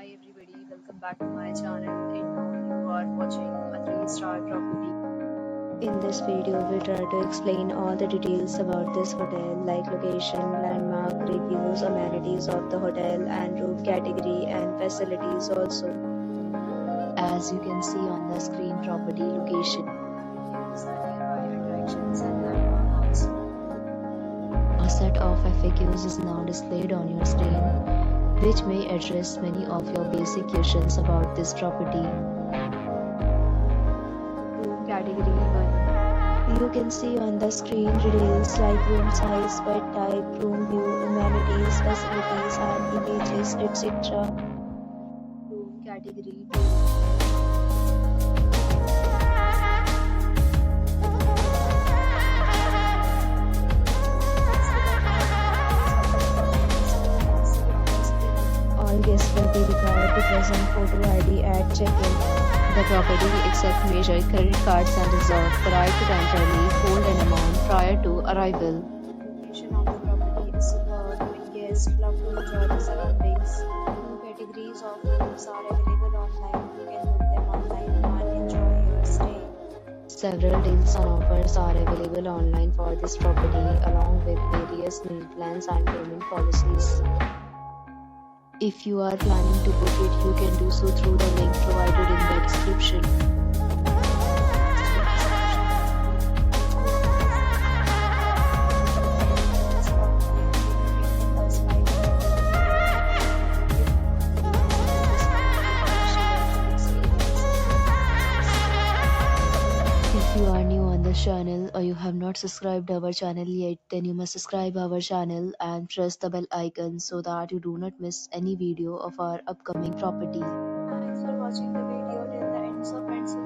Hi everybody, welcome back to my channel. And now you are watching a 3-star property. In this video, we try to explain all the details about this hotel, like location, landmark, reviews, amenities of the hotel, and room category and facilities also. As you can see on the screen, property location. Here's the nearby attractions and landmark also. A set of FAQs is now displayed on your screen, which may address many of your basic questions about this property. Room category 1. You can see on the screen details like room size, bed type, room view, amenities, facilities and images, etc. Room category 2. All guests will be required to present photo ID at check-in. The property accepts major credit cards and reserves the right to temporarily hold an amount prior to arrival. Location of the property is superb and guests love to enjoy the surroundings. Two categories of rooms are available online. You can book them online and enjoy your stay. Several deals and offers are available online for this property, along with various meal plans and payment policies. If you are planning to book it, you can do so through the link provided in the description. If you are new on the channel or you have not subscribed our channel yet, then you must subscribe our channel and press the bell icon so that you do not miss any video of our upcoming property. Thanks for watching the video till the end, so friends.